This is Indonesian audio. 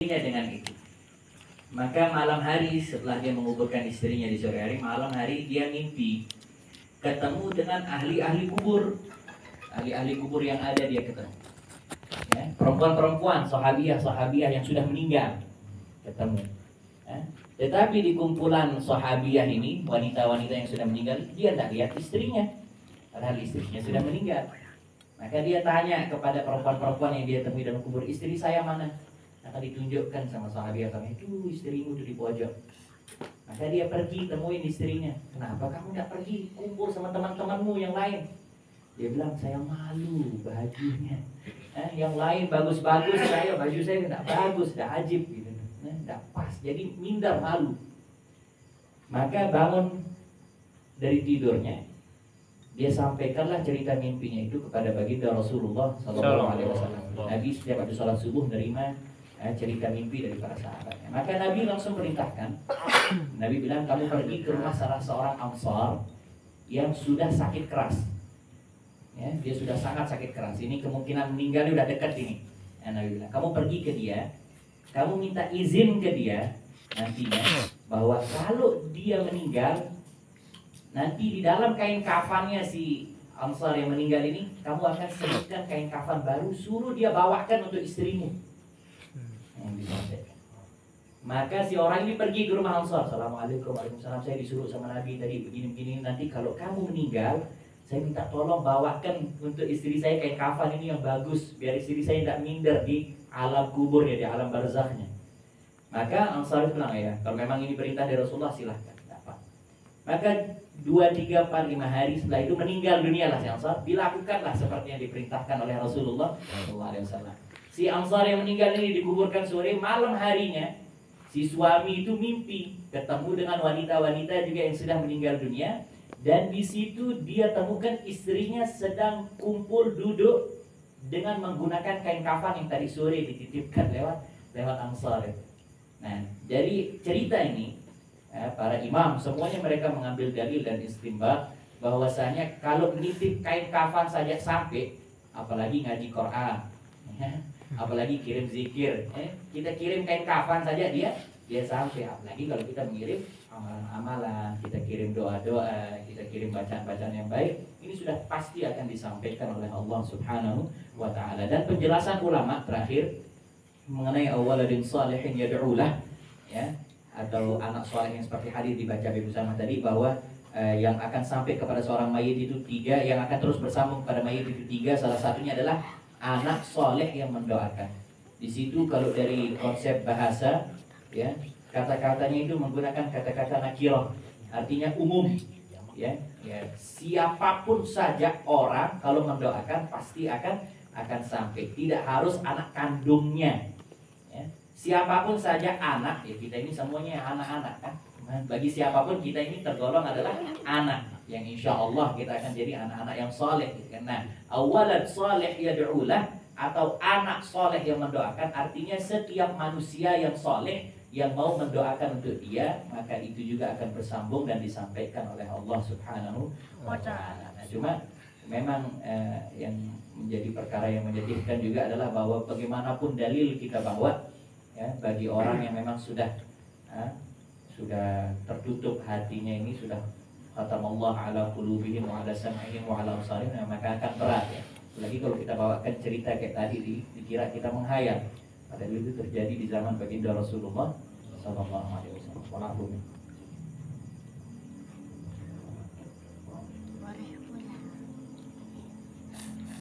dengan itu. Maka malam hari setelah dia menguburkan istrinya di sore hari, malam hari dia mimpi ketemu dengan ahli-ahli kubur. Ahli-ahli kubur yang ada dia ketemu. Ya, perempuan-perempuan, sahabiah-sahabiah yang sudah meninggal ketemu. Ya. Tetapi di kumpulan sahabiah ini, wanita-wanita yang sudah meninggal, dia tidak lihat istrinya. Padahal istrinya sudah meninggal. Maka dia tanya kepada perempuan-perempuan yang dia temui dalam kubur, istri saya mana? Maka ditunjukkan sama sahabat itu istrimu itu di pojok. Maka dia pergi temuin istrinya. Kenapa kamu tidak pergi kumpul sama teman-temanmu yang lain? Dia bilang saya malu bajunya. Yang lain bagus-bagus, baju saya tidak bagus, tidak ajib gitu. Tidak pas, jadi minder malu. Maka bangun dari tidurnya, dia sampaikanlah cerita mimpinya itu kepada baginda Rasulullah SAW. Nabi setiap habis sholat subuh menerima cerita mimpi dari para sahabatnya. Maka Nabi langsung perintahkan. Nabi bilang kamu pergi ke rumah salah seorang Ansar yang sudah sakit keras. Ya, dia sudah sangat sakit keras. Ini kemungkinan meninggalnya udah dekat ini. Nabi bilang kamu pergi ke dia, kamu minta izin ke dia nantinya bahwa kalau dia meninggal, nanti di dalam kain kafannya si Ansar yang meninggal ini, kamu akan selipkan kain kafan baru, suruh dia bawakan untuk istrimu. Maka si orang ini pergi ke rumah Ansar. Assalamualaikum, waalaikumsalam. Saya disuruh sama Nabi tadi begini-begini. Nanti kalau kamu meninggal, saya minta tolong bawakan untuk istri saya kain kafan ini yang bagus, biar istri saya tidak minder di alam kuburnya, di alam barzakhnya. Maka Ansar itu bilang, ya kalau memang ini perintah dari Rasulullah silahkan. Maka 2, 3, 4, 5 hari setelah itu meninggal dunia lah si Ansar. Dilakukanlah seperti yang diperintahkan oleh Rasulullah SAW. Si Ansar yang meninggal ini dikuburkan sore. Malam harinya si suami itu mimpi ketemu dengan wanita-wanita juga yang sudah meninggal dunia. Dan di situ dia temukan istrinya sedang kumpul duduk dengan menggunakan kain kafan yang tadi sore dititipkan lewat Ansar. Nah, jadi cerita ini para imam semuanya mereka mengambil dalil dan istinbat bahwasanya kalau nitip kain kafan saja sampai, apalagi ngaji Quran, apalagi kirim zikir, kita kirim kain kafan saja dia sampai. Apalagi kalau kita mengirim amalan-amalan, kita kirim doa-doa, kita kirim bacaan-bacaan yang baik, ini sudah pasti akan disampaikan oleh Allah Subhanahu wa Ta'ala. Dan penjelasan ulama terakhir mengenai awaladin salihin yad'ulah, ya, atau anak soleh yang seperti hadis dibaca Ibu Salmah tadi, bahwa yang akan sampai kepada seorang mayit itu 3, yang akan terus bersambung pada mayit itu 3. Salah satunya adalah anak soleh yang mendoakan. Di situ kalau dari konsep bahasa, ya, kata-katanya itu menggunakan kata-kata nakirah, artinya umum, ya, siapapun saja orang kalau mendoakan pasti akan sampai, tidak harus anak kandungnya. Siapapun saja anak, ya kita ini semuanya anak-anak kan. Bagi siapapun kita ini tergolong adalah anak yang insya Allah kita akan jadi anak-anak yang soleh. Nah, awalad soleh yad'ulah atau anak soleh yang mendoakan, artinya setiap manusia yang soleh yang mau mendoakan untuk dia, maka itu juga akan bersambung dan disampaikan oleh Allah Subhanahu wa Ta'ala. Nah, cuma memang yang menjadi perkara yang menyedihkan juga adalah bahwa bagaimanapun dalil kita bawa, ya, bagi orang yang memang sudah tertutup hatinya ini, sudah khatamallah ala qulubihim wa ala sam'ihim wa ala absarihim, maka akan berat, ya. Lagi kalau kita bawakan cerita kayak tadi dikira kita menghayal, padahal itu terjadi di zaman baginda Rasulullah sallallahu alaihi wasallam.